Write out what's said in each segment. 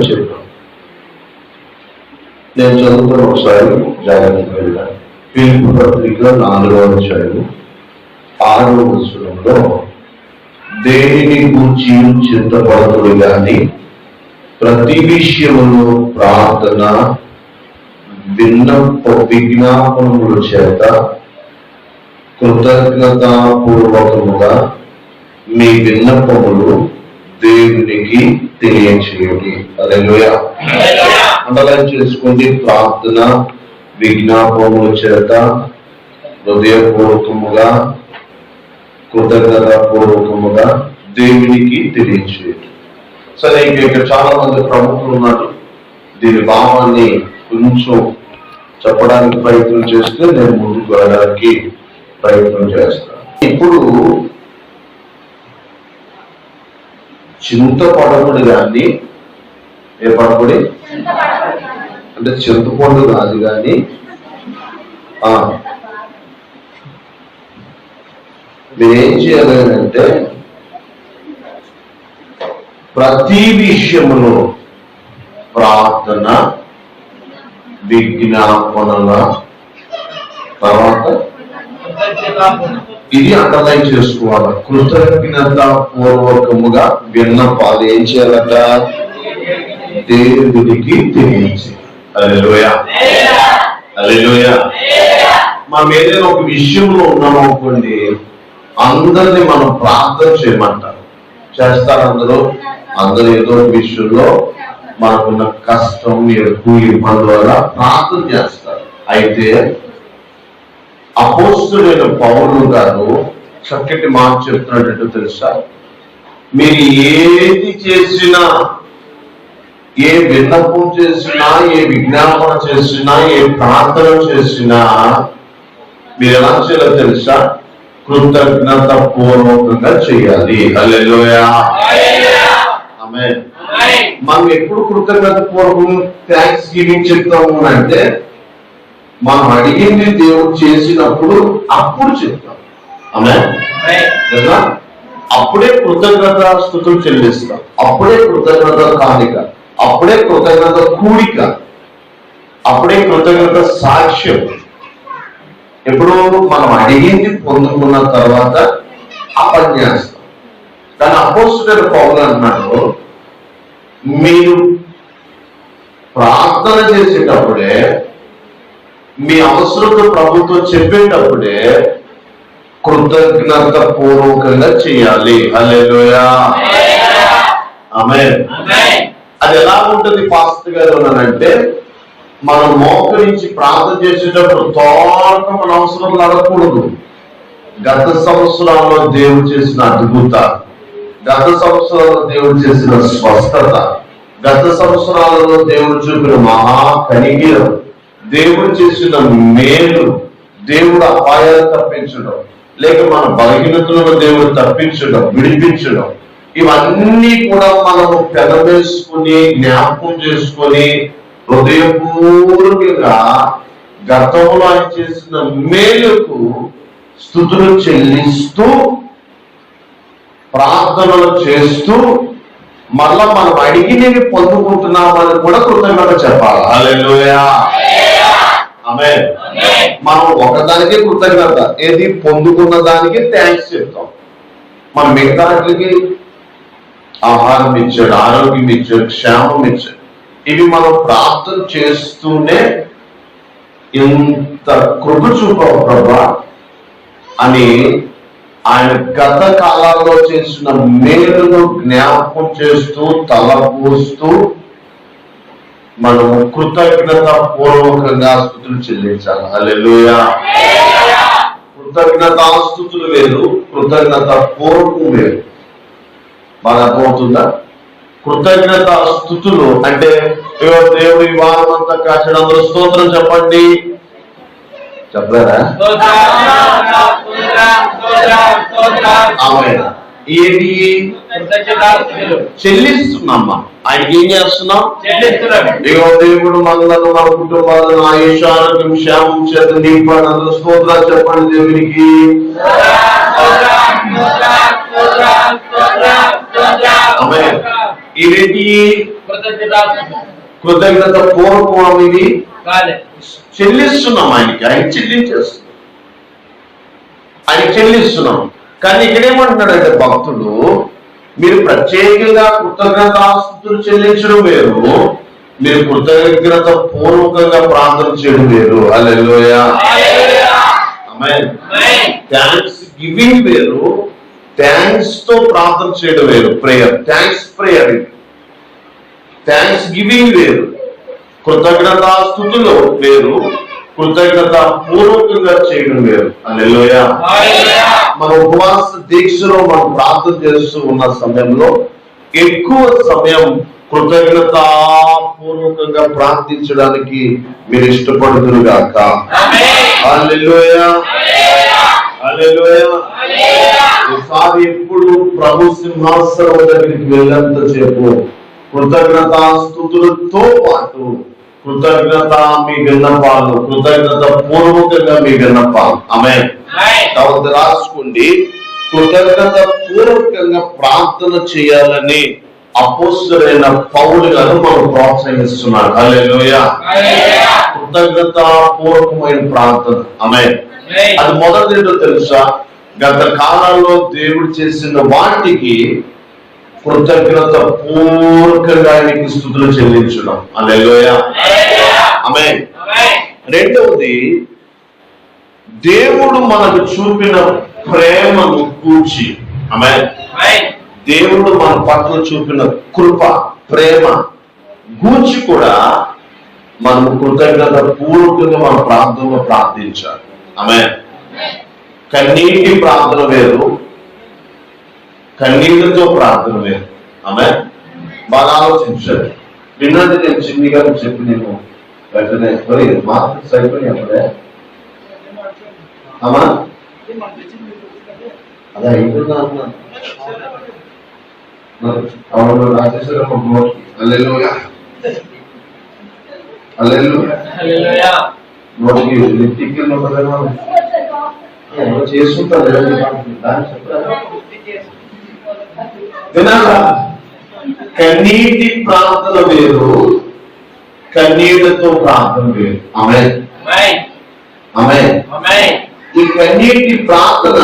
చెప్పాను. నేను చదువుకున్న ఒకసారి జాగ్రత్తగా వెళ్ళాను. ఫిలిప్పీ పత్రిక 4వ అధ్యాయం 6వ వచనంలో దేనిని గూర్చి చింతపడకుడు గాని ప్రతి విషయములో ప్రార్థన విజ్ఞాపనముల చేత కృతజ్ఞతాపూర్వకముగా మీ విన్నపములు దేవునికి తెలియచేయండి. హల్లెలూయా. అండర్లైన్ చేసుకోండి. ప్రార్థన విజ్ఞాపనముల చేత హృదయపూర్వకముగా కృతజ్ఞతాపూర్వకముగా దేవునికి తెలియచేయండి. సరే, ఇక్కడ చాలా మంది ప్రముఖులు ఉన్నారు. దీని భావాన్ని కొంచెం చెప్పడానికి ప్రయత్నం చేస్తే నేను ముందుకు వెళ్ళడానికి ప్రయత్నం చేస్తాను. ఇప్పుడు చింతపడకుడు కానీ ఏ పడకుడి అంటే చింతపండు కాదు కానీ మీరేం చేయాలి అంటే ప్రతి విషయములో ప్రార్థన విజ్ఞాపనల తర్వాత ఇది అండర్లైన్ చేసుకోవాలి. కృతజ్ఞత పూర్వకముగా విన్నపాలు ఏం చేయాలట? దేవుడికి తెలియజేయాలి. హల్లెలూయా, హల్లెలూయా. మనం ఏదైనా ఒక విషయంలో ఉన్నాము అనుకోండి, అందరినీ మనం ప్రార్థన చేయమంటారు. చేస్తారు అందరూ ఏదో ఒక విషయంలో మనకున్న కష్టం, ఎక్కువ ఇబ్బంది వల్ల ప్రార్థన చేస్తారు. అయితే అపోస్తలుడైన పౌలు గారు చక్కటి మాట చెప్తున్నాడు. తెలుసా? మీరు ఏది చేసినా, ఏ విన్నపం చేసినా, ఏ విజ్ఞాపన చేసినా, ఏ ప్రార్థన చేసినా మీరు ఎలా చేయాలో తెలుసా? కృతజ్ఞత పూర్వకంగా చేయాలి. హల్లెలూయా, ఆమేన్. మనం ఎప్పుడు కృతజ్ఞత పూర్వకం థ్యాంక్స్ గివింగ్ చెప్తాము అంటే మనం అడిగింది దేవుడు చేసినప్పుడు అప్పుడు చెప్తాం. ఆమేన్. అప్పుడే కృతజ్ఞత స్తుతులు చెల్లిస్తాం, అప్పుడే కృతజ్ఞత కానిక, అప్పుడే కృతజ్ఞత కూడిక, అప్పుడే కృతజ్ఞత సాక్ష్యం. ఎప్పుడు మనం అడిగింది పొందుకున్న తర్వాత ఆ పని చేస్తాం. దాని అపోస్తలుడైన పౌలు అన్నాడు, మీరు ప్రార్థన చేసేటప్పుడే, మీ అవసరం ప్రభుత్వం చెప్పేటప్పుడే కృతజ్ఞత పూర్వకంగా చేయాలి. హల్లెలూయా, ఆమేన్. అది ఎలా ఉంటుంది పాస్టర్ గారు అంటే, మనం మోకరించి ప్రార్థన చేసేటప్పుడు తోట మన అవసరం అడగకూడదు. గత సంవత్సరాల్లో దేవుడు చేసిన అద్భుతాలు, గత సంవత్సరాల్లో దేవుడు చేసిన స్వస్థత, గత సంవత్సరాలలో దేవుడు చూపిన మహా కనిగిరం, దేవుడు చేసిన మేలు, దేవుడు అపాయాలు తప్పించడం, లేక మన బలహీనతలను దేవుడు తప్పించడం, విడిపించడం, ఇవన్నీ కూడా మనము పెనవేసుకుని జ్ఞాపకం చేసుకొని హృదయపూర్వకంగా గతంలో ఆయన చేసిన మేలుకు స్తుతులు చెల్లిస్తూ ప్రార్థనలు చేస్తూ మళ్ళా మనం అడిగినవి పొందుకుంటున్నామని కూడా కృతజ్ఞత చెప్పాలి. హల్లెలూయా, ఆమేన్. మనం ఒకదానికి కృతజ్ఞత, ఏది పొందుకున్న దానికి థ్యాంక్స్ చెప్తాం. మన మిగతాకి ఆహారం ఇచ్చాడు, ఆరోగ్యం ఇచ్చాడు, క్షేమం ఇచ్చాడు, ఇవి మనం ప్రార్థన చేస్తూనే ఇంత కృప చూపావు ప్రభా అని ఆయన గత కాలాల్లో చేసిన మేలును జ్ఞాపకం చేస్తూ తలపోస్తూ మనము కృతజ్ఞత పూర్వకంగా స్తుతులు చెల్లించాలి. హల్లెలూయా. కృతజ్ఞతాస్తుతులు వేరు, కృతజ్ఞత పూర్వకం వేరు. బాగా అర్థమవుతుందా? కృతజ్ఞత స్తుతులు అంటే దేవుడి వారం అంతా కాచడం, అందరూ స్తోత్రం చెప్పండి, చెప్పలేరా? ఆమేన్. ఏది చెల్లిస్తున్నామ్మా, ఆయనకి ఏం చేస్తున్నాం? ఇగో దేవుడు మనలను, మన కుటుంబాలను ఆయుష్, ఆరోగ్యం, క్షేమం చేత నింపాడు. అందరూ స్తోత్రాలు చెప్పండి దేవునికి. ఆమేన్. ఇవేంటి? కృతజ్ఞత పూర్వకం ఇది చెల్లిస్తున్నాం ఆయనకి, ఆయన చెల్లించేస్తున్నాం, ఆయన చెల్లిస్తున్నాం. కానీ ఇక్కడేమంటున్నాడంటే భక్తుడు, మీరు ప్రత్యేకంగా కృతజ్ఞతాస్తుతులు చెల్లించడం వేరు, మీరు కృతజ్ఞత పూర్వకంగా ప్రార్థన చేయడం వేరు. హల్లెలూయా, ఆమేన్. థ్యాంక్స్ గివింగ్ వేరు, థ్యాంక్స్ తో ప్రార్థన చేయడం వేరు. Prayer, thanks prayer, thanks giving వేరు, కృతజ్ఞతాస్తుతులు వేరు, కృతజ్ఞత పూర్వకంగా చేయడం వేరు. హల్లెలూయా. మన ఉపవాస దీక్షలో మనం ప్రార్థన చేస్తూ ఉన్న సమయంలో ఎక్కువ సమయం కృతజ్ఞతా పూర్వకంగా ప్రార్థించడానికి మీరు ఇష్టపడుతురు గాక. హల్లెలూయా, హల్లెలూయా. ఈసారి ఎప్పుడు ప్రభు సింహాసనం దగ్గరికి వెళ్ళంత సేపు కృతజ్ఞతాస్తుతులతో పాటు కృతజ్ఞత మీ విన్నపాలు, కృతజ్ఞత పూర్వకంగా మీ విన్నపాలు. ఆమేన్. కాబట్టి రాసుకోండి, కృతజ్ఞత పూర్వకంగా ప్రార్థన చేయాలని అపోస్తలుడైన పౌలు గారు మనం ప్రోత్సహిస్తున్నారు. హల్లెలూయా. కృతజ్ఞత పూర్వకమైన ప్రార్థన. ఆమేన్. అది మొదటిదో తెలుసా, గత కాలంలో దేవుడు చేసిన వాటికి కృతజ్ఞత పూర్వకంగా ఆయనకి స్తుతులు చెల్లించడం. హల్లెలూయా, ఆమేన్. రెండవది, దేవుడు మనకు చూపిన ప్రేమను కూర్చి, ఆమేన్, దేవుడు మన పట్ల చూపిన కృప, ప్రేమ గూర్చి కూడా మనము కృతజ్ఞత పూర్వకంగా మన ప్రార్థనలో ప్రార్థించాలి. ఆమేన్. కన్నీటి ప్రార్థన వేరు, కన్నీళ్లతో ప్రార్థన వేరు. ఆమేన్. బాగా ఆలోచించాలి. విన్నది నేను చిన్నిగా చెప్పి నేను వెంటనే మార్క్స్ అయిపోయి అప్పుడే అమ్మా అదే అయిపోయిందా అన్నా అవును రాజేశ్వరమ్మ నోటికి. హల్లెలూయా, హల్లెలూయా. నోటికి లిప్టిక్ చేసుకుంటారు వినాలా. కన్నీటి ప్రార్థన వేరు, కన్నీళ్లతో ప్రార్థన వేరు. ఆమేన్, ఆమేన్. ఈ కన్నీటి ప్రార్థన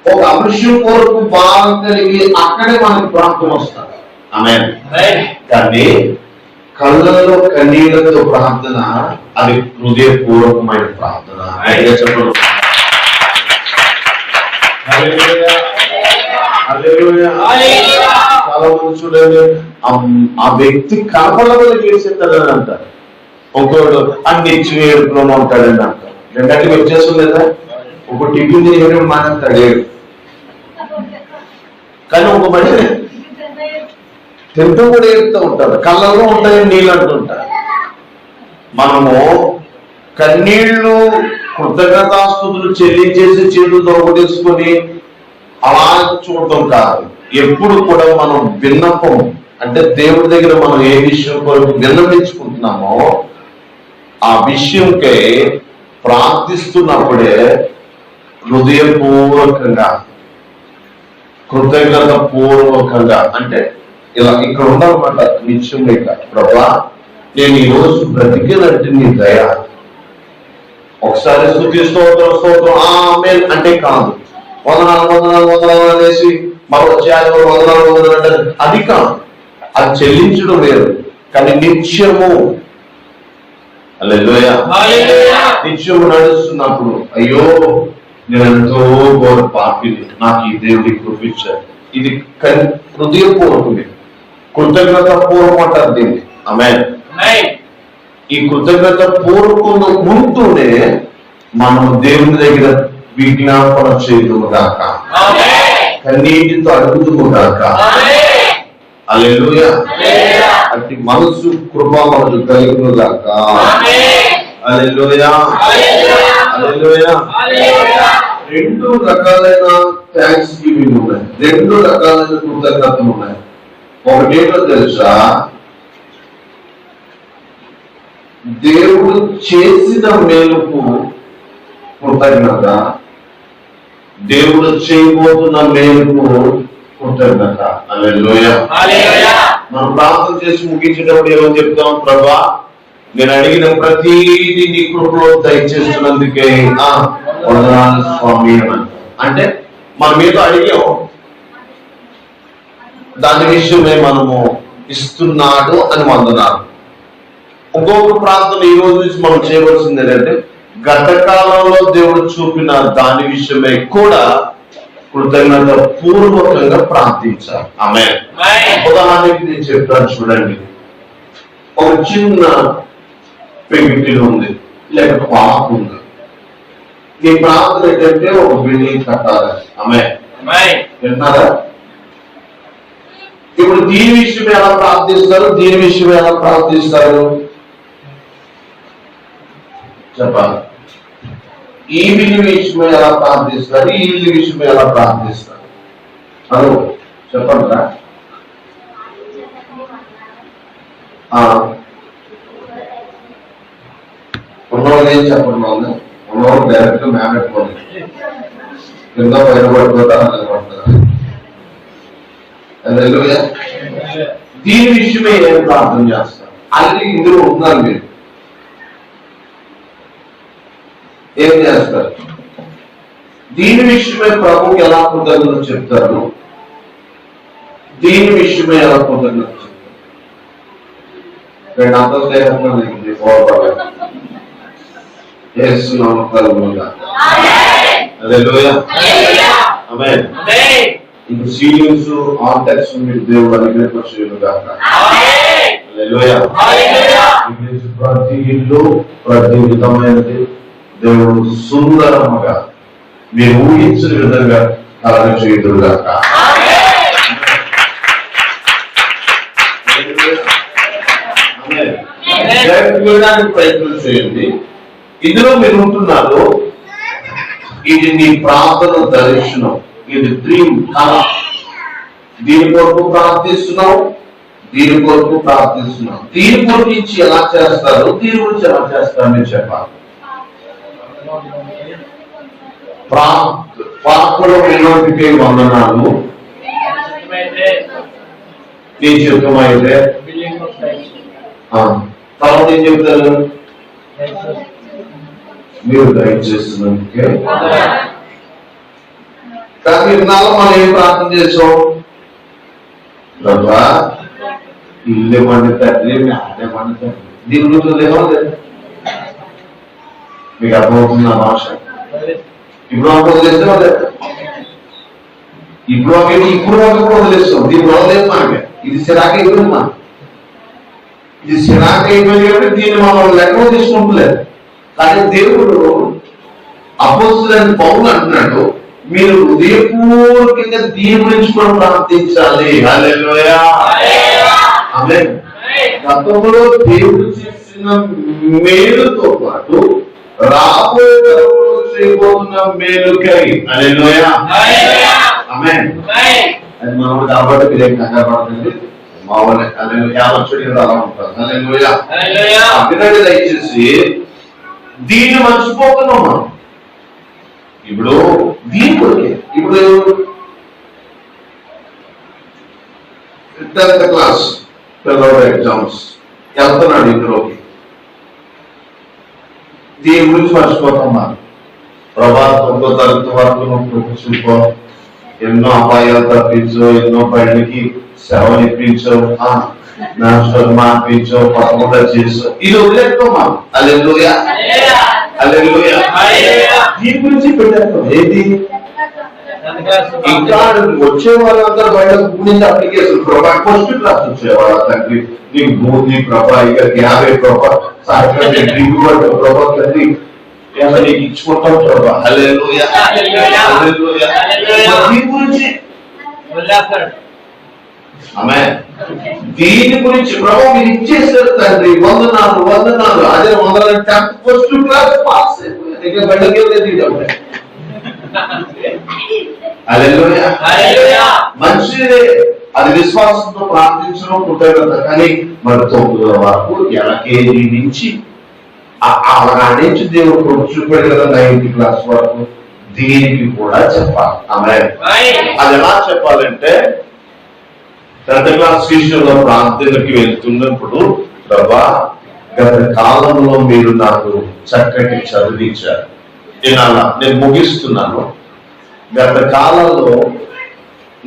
ఒక అంశం కొరకు భావం కలిగి అక్కడే మనకి ప్రార్థన వస్తారు. ఆమేన్. కానీ కళ్ళలో కన్నీళ్లతో ప్రార్థన అది హృదయపూర్వకమైన ప్రార్థన. చెప్పండి. చాలా మంది చూడండి, ఆ వ్యక్తి కనపడవలు చేసేస్తాడని అంటారు. ఇంకోడు అన్ని ఇచ్చి ఏడుపులోనే ఉంటాడని అంటారు. రెండంటికి వ్యత్యాసం లేదా? ఒక టిఫిన్ ఏడు మానేస్తాడు ఏడు, కానీ ఒక మనిషి తింటూ కూడా ఏడుతూ ఉంటాడు. కళ్ళల్లో ఉంటాయి నీళ్ళు అంటుంటారు. మనము కన్నీళ్లు కృతజ్ఞతాస్తుతులు చెల్లించేసి చేతులు దొరకటేసుకొని అలా చూడటం కాదు. ఎప్పుడు కూడా మనం విన్నపం అంటే దేవుడి దగ్గర మనం ఏ విషయం కొరకు విన్నపించుకుంటున్నామో ఆ విషయంకై ప్రార్థిస్తున్నప్పుడే హృదయపూర్వకంగా, కృతజ్ఞత పూర్వకంగా, అంటే ఇలా ఇక్కడ ఉండాలన్నమాట. నిత్యం లేక ప్రభా నేను ఈరోజు బ్రతికినట్టు నీ దయ, ఒకసారి స్తుతి స్తోత్రం స్తోత్రం ఆమేన్ అంటే కాదు. వందనాలు వందనాలు వందనాలు అనేసి మరో వచ్చేయాలి వందనాలు వందనాలు అంటే అది కాదు. అది చెల్లించడం లేదు. కానీ నిత్యము, హల్లెలూయా, నిత్యము నడుస్తున్నప్పుడు అయ్యో నేను ఎంతో ఘోర పాపిని, నాకు ఈ దేవుడి కృపించారు. ఇది హృదయపూర్వకమే. కృతజ్ఞత పూర్వకం అంటారు దీన్ని. ఆమేన్. ఈ కృతజ్ఞత పూర్వకంగా ఉంటూనే మనం దేవుని దగ్గర విజ్ఞాపన చేయదుము గాక, కన్నీటితో అడుగుదుము గాక. హల్లెలూయా. అట్టి మనసు కృప మనకు కలుగును గాక. హల్లెలూయా, హల్లెలూయా. రెండు రకాలైన థ్యాంక్స్ గివింగ్ ఉన్నాయి, రెండు రకాలైన కృతజ్ఞతలు ఉన్నాయి. ఒకటేటో తెలుసా, దేవుడు చేసిన మేలుకు కృతజ్ఞత, దేవుడు చేయబోతున్న మేలుకు కృతజ్ఞత. హల్లెలూయా. మనం ప్రార్థన చేసి ముగించేటప్పుడు ఏమని చెప్తాం? ప్రభా, నేను అడిగిన ప్రతిదీ నీ కృపలో దయచేస్తున్నందుకే వందనాలు స్వామి అని. అంటే మనం ఏదో అడిగాం, దాని విషయమే మనము ఇస్తున్నాడు అని వందనాలు. ఇంకొక ప్రార్థన ఈ రోజు నుంచి మనం చేయవలసింది ఏంటంటే, గత కాలంలో దేవుడు చూపిన దాని విషయమై కూడా కృతజ్ఞత పూర్వకంగా ప్రార్థించాలి. ఆమేన్. ఉదాహరణకి నేను చెప్తాను చూడండి. ఒక చిన్న పెంకిటిల్ ఉంది, లేక పాప ఉంది. నీ ప్రార్థన ఏంటంటే ఒక బిల్డింగ్ కట్టాలి. ఆమేన్. విన్నారా? ఇప్పుడు దీని విషయం ఎలా ప్రార్థిస్తారు, దీని విషయం ఎలా ప్రార్థిస్తారు చెప్పాలి. ఈ బిల్లు విషయం ఎలా ప్రార్థిస్తారు, ఈ ఇల్లు విషయం ఎలా ప్రార్థిస్తారు అను చెప్పండి. ఉన్నవాళ్ళు ఏం చెప్పండి, ఉన్నవాళ్ళు డైరెక్ట్ గా మేపెట్టుకోండి, కింద బయటపడిపోతారు. దీని విషయమే ఏం ప్రార్థన చేస్తారు? అది ఇందులో ఉన్నారు. మీరు ఏం చేస్తారు? దీని విషయమే ప్రభుకి ఎలా కృతజ్ఞత చెప్తారు, దీని విషయమే ఎలా కృతజ్ఞత చెప్తారు. రెండు అంతలు లేకుండా పోరాడాలి. ఇంక సీనియర్స్ ఆంటెక్స్ మీరు దేవుడు అనుగ్రహించు కాక. ప్రతి ఇల్లు ప్రతి విధమైనది దేవుడు సుందరముగా మీరు ఊహించిన విధంగా కలగ చేయుదురు కాక. ప్రయత్నం చేయండి. ఇందులో మీరు ఉంటున్నారు. ఇది నీ ప్రార్థన దర్శనం, ఇది డ్రీమ్ కళ. దీని కొరకు ప్రార్థిస్తున్నావు, దీని కొరకు ప్రార్థిస్తున్నావు. దీని గురించి ఎలా చేస్తారు, దీని గురించి ఎలా చేస్తారు మీరు చెప్పాలి. పాపలో వినోదికే వందనాలు, నీ చిత్తమైతే. తర్వాత ఏం చెప్తారు? మీరు దయచేస్తున్నందుకే. కానీ ఇన్నాళ్ళు మనం ఏం ప్రార్థన చేసాం? ప్రభా, ఇల్లు మండి తండ్రి, ఆడే మండి తండ్రి. దీని గురించి ఏమవుతుంది? మీకు అర్థమవుతుంది ఆ భాష? ఇప్పుడు మాకు వదిలేస్తే ఇప్పుడు మాకు కూడా వదిలేస్తాం. దీని వదలేదు మనకి. ఇది సిరాక అయిపోయింది. మనం ఇది సిరాక అయిపోయింది కాబట్టి దీన్ని మనం లెక్క తీసుకుంటలేదు. కానీ దేవుడు అపోస్తలుడైన పౌలు అంటున్నాడు, మీరు హృదయపూర్వకంగా దీని గురించి కూడా ప్రార్థించాలి. హల్లెలూయా. ఆమేన్. గతంలో దేవుడు చేసిన మేలుతో పాటు రాబోయే తరంలో చేయబోతున్న మేలుకై. హల్లెలూయా. ఆమేన్. అది మనం కాబట్టి మీరు ఏం కంగారు పడకండి. మామూలు యావచ్చుడు అలా ఉంటారు. హల్లెలూయా. వినండి దయచేసి. దీన్ని మర్చిపోతున్నాం మనం. ఇప్పుడు దీని కొరికే ఇప్పుడు 10th క్లాస్ పిల్లల ఎగ్జామ్స్ వెళ్తున్నాడు. ఇందులోకి దీని గురించి మర్చిపోతాం మనం. ప్రభా, 9వ తరగతి వరకు నువ్వు చూపో, ఎన్నో అపాయాలు తప్పించు, ఎన్నో పళ్ళకి సేవలు ఇప్పించావు, నాశనం మాపించావు, పదకొండ చేసావు. ఇది వదిలేస్తాం మనం. హల్లెలూయా. హల్లెలూయా. దీని గురించి పెట్టారు. ఏది ఇంకా వచ్చే వాళ్ళందరూ బయట గురించి అప్లికేషన్ ప్రభా ఫస్ట్ క్లాస్ వచ్చేవాళ్ళ తండ్రి నీకు భూమి ప్రభా ఇక 50 ప్రభా సాయంత్రం దిగుబడి ప్రభా తండ్రి నీకు ఇచ్చుకుంటాం ప్రభా. హల్లెలూయా. హల్లెలూయా. దీని గురించి దీని గురించి ప్రభావం మీరు ఇచ్చేసారు తండ్రి, వందనాలు వందనాలు. అదే 10th ఫస్ట్ క్లాస్ పాస్ అయిపోయింది. బయటకి మంచిదే, అది విశ్వాసంతో ప్రార్థించడం కృతజ్ఞత. కానీ మరి 9వ వరకు LKG నుంచి నుంచి దేవుడు చూపాడు కదా 9th క్లాస్ వరకు. దీనికి కూడా చెప్పాలి. ఆమేన్. అది ఎలా చెప్పాలంటే 10th క్లాస్ విషయంలో ప్రాంతానికి వెళ్తున్నప్పుడు ప్రభా గత కాలంలో మీరు నాకు చక్కటి చదివించారు. నేను ముగిస్తున్నాను. గత కాలంలో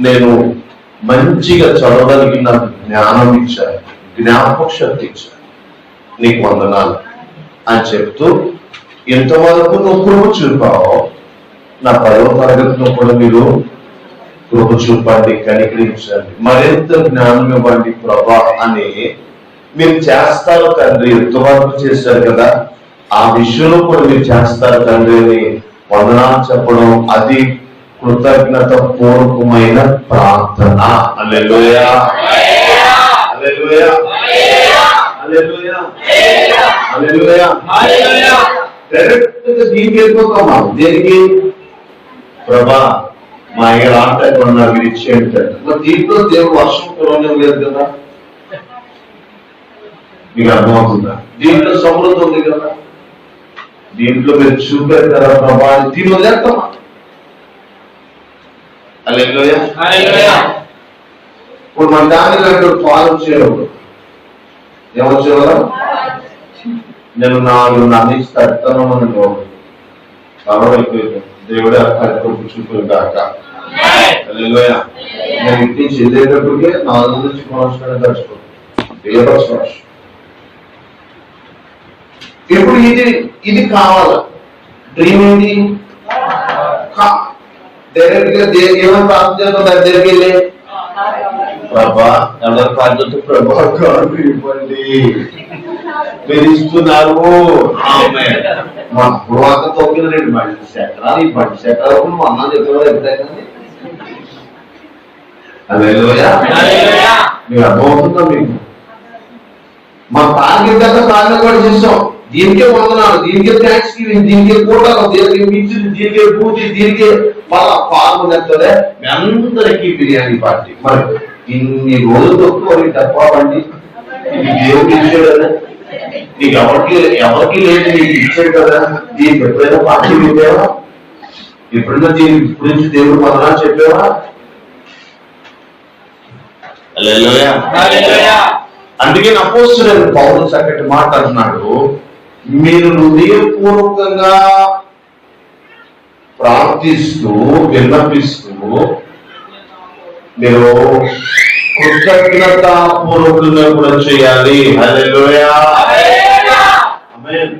నేను మంచిగా చదవడానికి నాకు జ్ఞానం ఇచ్చారు, జ్ఞాపక శక్తి ఇచ్చారు, నీకు వందనాలు అని చెప్తూ ఇంతవరకు నువ్వు కృప చూపావు, నా 10వ తరగతిలో కూడా మీరు కృప చూపండి, కనికరించండి, మరింత జ్ఞానం ఇవ్వండి ప్రభా అని మీరు చేస్తారు తండ్రి. ఎంతవరకు చేశారు కదా, ఆ విషయంలో కూడా మీరు చేస్తారు తండ్రి అని వందనాలు చెప్పడం, అది కృతజ్ఞత పూర్వకమైన ప్రార్థన. హల్లెలూయా, హల్లెలూయా, హల్లెలూయా, హల్లెలూయా. డైరెక్ట్ గా దీనికి వెళ్ళిపోతామా? దేనికి? ప్రభా మా అయ్య ఆటకు నాకు ఇచ్చేయండి. మరి దీంట్లో దేవుడు వర్షం కురవడం లేదు కదా, మీకు అర్థమవుతుందా? దీంట్లో సమృద్ధి ఉంది కదా, దీంట్లో మీరు చూపారు కదా ప్రభా, దీని వదిలేస్తామా? హల్లెలూయా. ఇప్పుడు మన దాని ఫాలో చేయడం ఏమొచ్చేవారా? నేను 4 నన్ను తడతాను అని చాలా అయిపోయింది. దేవుడే అక్కడ చూపులు కాక. హల్లెలూయా. నేను ఇంటి నుంచి వెళ్ళేటప్పటికే 4 నుంచి సంవత్సరాలు తడుచుకోండి. ఇప్పుడు ఇది కావాల డ్రీమ్ ఏంటి? డైరెక్ట్ గా ఏమైనా ప్రార్థన చేస్తాం దగ్గరికి వెళ్ళి ప్రభా ఎవరి ప్రార్థన ప్రభా ఇవ్వండి మీరు ఇస్తున్నారు. మా పురాత తొక్కిన 2 బండి చక్రాలు, ఈ బండి చక్రాలు నువ్వు అన్నా చెప్పావు ఎప్పుడైనా? హల్లెలూయా. మీకు అర్థమవుతుందా? మీకు మా టార్గెట్ దగ్గర టార్గెట్ కూడా చేస్తాం. దీనికే వందనాలు, దీనికే థ్యాంక్స్ గివింగ్, దీనికే కూటలు, దీనికి మించింది, దీనికే పూజ, దీనికే మళ్ళా పాల్గొనేస్తుంది. మీ అందరికీ బిర్యానీ పార్టీ. మరి ఇన్ని రోజులు తొక్కుని తప్పండి, ఇది దేవుడు ఇచ్చాడు కదా, నీకు ఎవరికి లేదు, నీకు ఇచ్చాడు కదా. దీనికి ఎప్పుడైనా పార్టీ పెట్టావా? ఎప్పుడైనా దీని గురించి దేవుడు వందనాలు చెప్పావా? అందుకే అపోస్తలుడైన పౌలు చక్కటి మాట అంటున్నాడు, మీరు హృదయపూర్వకంగా ప్రార్థిస్తూ విన్నపిస్తూ మీరు కృతజ్ఞతాపూర్వకంగా కూడా చేయాలి. హల్లెలూయా. ఆమేన్.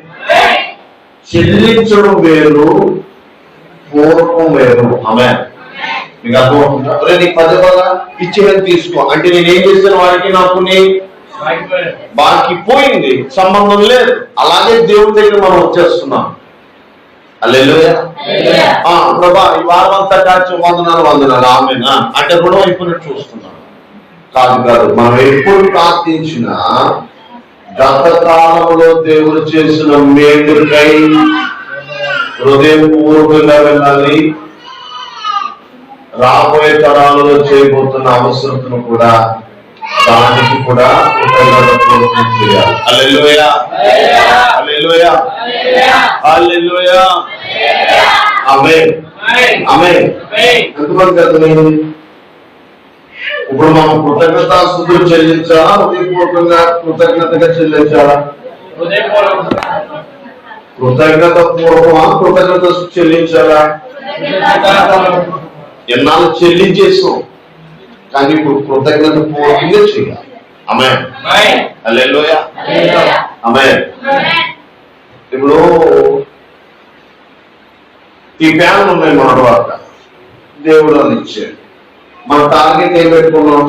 చెల్లించడం వేరు, పూర్వకం వేరు. ఆమేన్. మీకు అర్థమవుతుందా? నీకు 10 ఇచ్చేది తీసుకో అంటే నేనేం చేశాను వాడికి నాకు బాకి పోయింది, సంబంధం లేదు. అలాగే దేవుడి దగ్గర మనం వచ్చేస్తున్నాం. హల్లెలూయా. ప్రభా ఈ వారం అంతా కాచి వందనాలు ఆమేన్ అంటే రుణం అయిపోయినట్టు చూస్తున్నాం. కాదు, మనం ఎప్పుడు ప్రార్థించినా గత కాలంలో దేవుడు చేసిన మేలుకై హృదయపూర్వకంగా వెళ్ళాలి. రాబోయే తరాలలో చేయబోతున్న అవసరతను కూడా దానికి కూడా కృతజ్ఞతాపూర్వకం చేయాలి. హల్లెలూయా, హల్లెలూయా, హల్లెలూయా. ఆమేన్, ఆమేన్. ఎంతమంది అర్థమైంది? ఇప్పుడు మనం కృతజ్ఞతాస్తుతులు చెల్లించాలా, హృదయపూర్వకంగా కృతజ్ఞతగా చెల్లించాలా? కృతజ్ఞత పూర్వకమా, కృతజ్ఞత చెల్లించాలా? ఎన్నాళ్ళు చెల్లించేసాం, కానీ ఇప్పుడు కృతజ్ఞత పూర్వకంగా చేయాలి. ఆమేన్, హల్లెలూయా, ఆమేన్. ఇప్పుడు ఈ ఫ్యాన్లు ఉన్నాయి మన వార్త, దేవుడు అని ఇచ్చాడు. మన టార్గెట్ ఏం పెట్టుకున్నాం?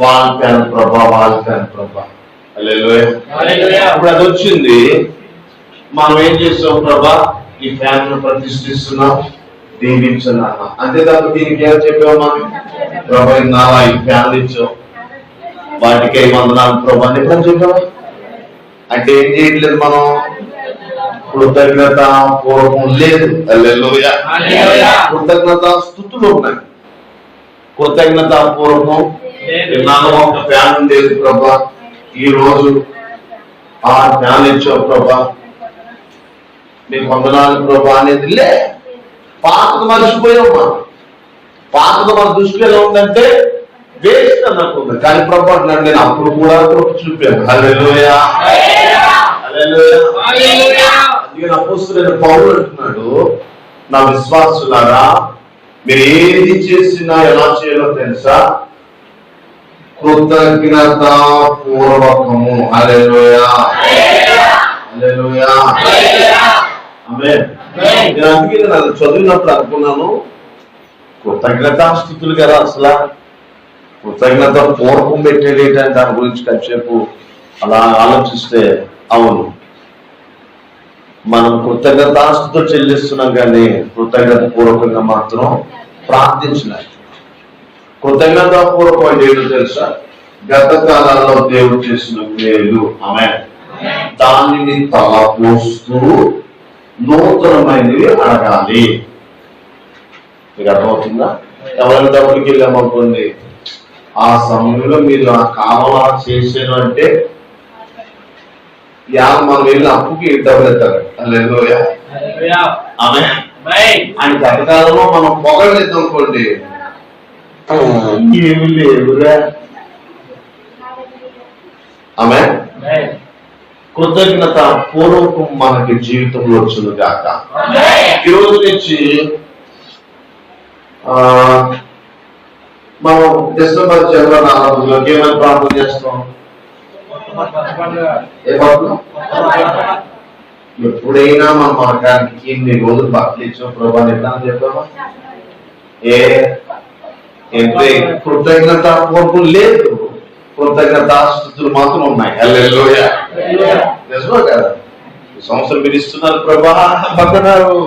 వాల్ ఫ్యాన్ ప్రభా, వాల్ ఫ్యాన్ ప్రభా. హల్లెలూయా. ఇప్పుడు అది వచ్చింది, మనం ఏం చేస్తాం? ప్రభా ఈ ఫ్యాన్ ను ప్రతిష్ఠిస్తున్నాం, దీవించను అన్న. అంతేకాదు దీనికి ఏం చెప్పావు? మనం ప్రభా 4 ఫ్యాన్లు ఇచ్చాం, వాటికి వందనాలు ప్రభా అని ఎప్పుడు చెప్పావా? అంటే ఏం చేయట్లేదు, మనం కృతజ్ఞత పూర్వకం లేదు. హల్లెలూయా. కృతజ్ఞత స్తుతులు ఉన్నాయి, కృతజ్ఞత పూర్వకం నాలో ఒక ఫ్యాన్ లేదు ప్రభా, ఈ రోజు ఆ ఫ్యాన్ ఇచ్చావు ప్రభా, మీకు వందనాలు ప్రభా అనేది లే. పాతది మర్చిపోయాం. మనం పాతది మన దృష్టిలో ఎలా ఉందంటే వేస్ట్ అనుకుంది. కానీ ప్రభు అంటున్నాడు, నేను అప్పుడు కూడా కృప చూపాను. హల్లెలూయా హల్లెలూయా. అందుకని అపోస్తలుడైన పౌలు అంటున్నాడు, నా విశ్వాసులారా, మీరు ఏది చేసినా ఎలా చేయాలో తెలుసా? కృతజ్ఞత పూర్వకము. హల్లెలూయా హల్లెలూయా ఆమేన్. నేను అందుకే నేను చదివినప్పుడు అనుకున్నాను, కృతజ్ఞతాస్తుతులు కదా అసలు, కృతజ్ఞత పూర్వకం పెట్టేది ఏంటంటే దాని గురించి కాసేపు అలా ఆలోచిస్తే, అవును, మనం కృతజ్ఞతాస్తుతులు చెల్లిస్తున్నాం కానీ కృతజ్ఞత పూర్వకంగా మాత్రం ప్రార్థించలేదు. కృతజ్ఞత పూర్వకం అంటే ఏంటో తెలుసా? గత కాలాల్లో దేవుడు చేసిన మేలు, ఆమేన్, దానిని తలపోస్తూ నూతనమైనవి అడగాలి. మీకు అర్థమవుతుందా? ఎవరైనా డబ్బులకి వెళ్ళామనుకోండి, ఆ సమయంలో మీరు ఆ కాలంలో చేశారు అంటే మనం వెళ్ళి అప్పుకి డబ్బులు ఎత్తారు. హల్లెలూయా ఆమేన్. ఆయన గతకాలంలో మనం పొగలేదు అనుకోండి, ఏమి లేవురా. ఆమేన్. కృతజ్ఞత పూర్వకం మనకి జీవితంలో వచ్చింది కాక. ఈ రోజు నుంచి మనం డిసెంబర్ జనవరి 4 ఏమైనా ప్రార్థన చేస్తాం? ఎప్పుడైనా మన మార్గానికి ఇన్ని రోజులు బట్టలు ఇచ్చాం ప్రభా ఎట్లా చెప్పామా? ఏంటి కృతజ్ఞత పూర్వకం లేదు, కృతజ్ఞతాస్తుతులు మాత్రం ఉన్నాయి. హల్లెలూయా నిజమా కదా? ఈ సంవత్సరం మీరు ఇస్తున్నారు ప్రభా, వందనాలు.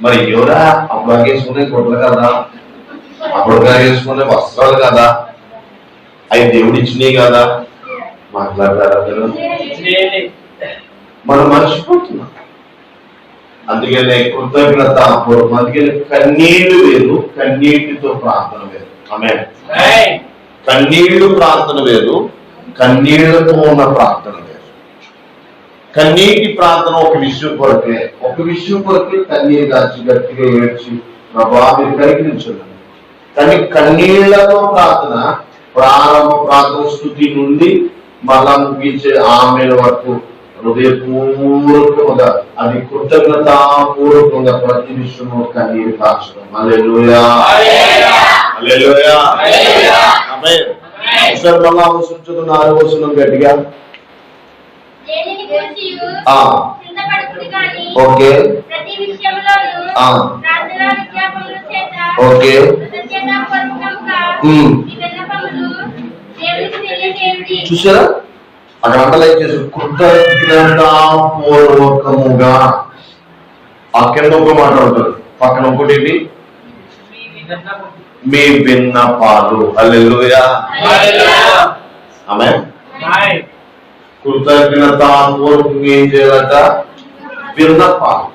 మరి ఎవరా అప్పుడు వేసుకునే గుడ్లు కదా, అప్పుడు వేసుకునే వస్త్రాలు కదా, అవి దేవుడు ఇచ్చినాయి కదా, మాట్లాడతారా? మనం మర్చిపోతున్నాం. అందుకనే కృతజ్ఞత పూర్వకం. అందుకని కన్నీళ్లు వేరు, కన్నీటితో ప్రార్థన వేరు. ఆమేన్. కన్నీళ్లు ప్రార్థన వేరు, కన్నీళ్లతో ఉన్న ప్రార్థన వేరు. కన్నీటి ప్రార్థన ఒక విషయం కొరకే, కన్నీరు దాచి గట్టిగా ఏడ్చి ప్రభా మీరు కనికరించండి. కానీ కన్నీళ్లతో ప్రార్థన, ప్రారంభ ప్రార్థన స్థుతి నుండి మళ్ళా ముగించే ఆమె వరకు హృదయపూర్వకంగా, అది కృతజ్ఞతాపూర్వకంగా ప్రతి విషయంలో కన్నీరు కాచడం. హల్లెలూయా హల్లెలూయా ఆమేన్. ఒకసారి మళ్ళా అవసరం 4వ వచనం గట్టిగా. ఓకే ఓకే చూసారా? అక్కడ అండర్లైన్ చేసి కృతజ్ఞతాపూర్వకముగా. ఆ కింద ఒక మాట ఉంటుంది, పక్కన ఒకటి మీ విన్నపాలు. హల్లెలూయా ఆమేన్. కృతజ్ఞతాపూర్వకంగా ఏం చేయాలట? విన్నపాలు.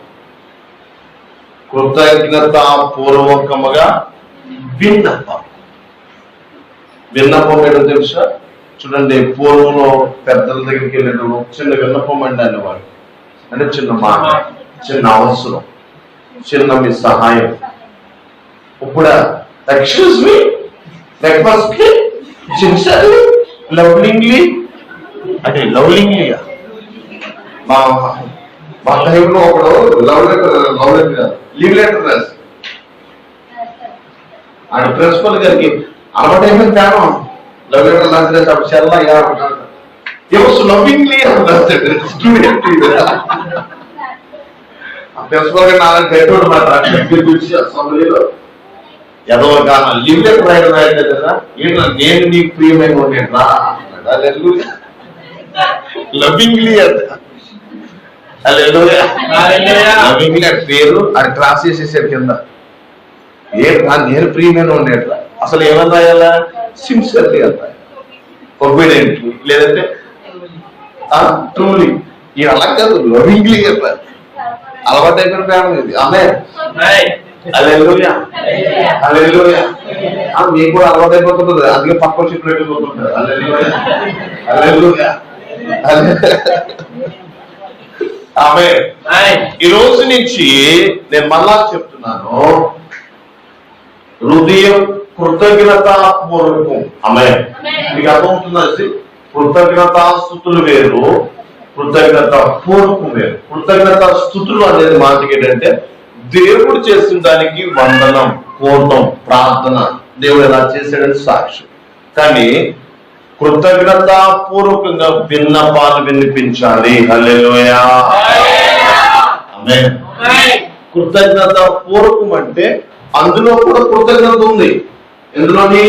కృతజ్ఞతాపూర్వకముగా విన్నపం. విన్నపం ఏంటో తెలుసా? చూడండి, పూర్వంలో పెద్దల దగ్గరికి వెళ్ళేటప్పుడు చిన్న విన్నపం అండి అనేవాడు. అంటే చిన్న మాట, చిన్న అవసరం, చిన్న మీ సహాయం. ఇప్పుడు ఎక్స్క్యూజ్ మీ, బ్రేక్ఫాస్ట్ కి సిన్సియర్లీ, లవ్లింగ్లీ అంటే లవ్లింగ్లీగా. మా టైంలో ఒకడు లీవ్ లెటర్ రాసి ఆయన ప్రిన్సిపల్ గారికి అలవాటు అయిపోయింది. తేడా లవ్ లెటర్ రాసి అప్పుడు చెల్లా లవ్వింగ్లీ ప్రిన్సిపల్ గారు నాలుగు పెట్టాడు మాట అసెంబ్లీలో. ఏదో లీవ్ లెటర్ రాయలేదు కదా, ఏంటో నేను నీకు ప్రియమైన ఉండేట్రా లవ్వింగ్లీ అంట. లవ్వింగ్లీ పేరు అది క్రాస్ చేసేసాడు కింద. నేను ప్రియమైన ఉండేట్రా, అసలు ఏమని రాయాలా? సిన్సియర్లీ అంట, ఒబీడియంట్లీ, లేదంటే ట్రూలీ. ఇది అలా కాదు, లవ్వింగ్లీ అంట. అలవాటు అయిపోయిన ప్రేమ ఇది. ఆమేన్ హల్లెలూయా హల్లెలూయా. మీకు కూడా అలవాటు అయిపోతుంటుంది, అందుకే పక్క వచ్చి పెట్టిపోతుంటారు. హల్లెలూయా హల్లెలూయా. ఆమేన్. ఈ రోజు నుంచి నేను మళ్ళా చెప్తున్నాను, హృదయం కృతజ్ఞతాపూర్వకం. ఆమేన్. మీకు అర్థమవుతుందండి? కృతజ్ఞతాస్తుతులు వేరు, కృతజ్ఞత పూర్వకం వేరు. కృతజ్ఞత స్తుతులు అనేది మాటకి ఏంటంటే దేవుడు చేసిన దానికి వందనం, కోటం, ప్రార్థన, దేవుడు ఎలా చేశాడని సాక్ష్యం. కానీ కృతజ్ఞతాపూర్వకంగా విన్నపాలు వినిపించాలి. హల్లెలూయా. ఆమేన్. కృతజ్ఞత పూర్వకం అంటే అందులో కూడా కృతజ్ఞత ఉంది. ఎందులోని?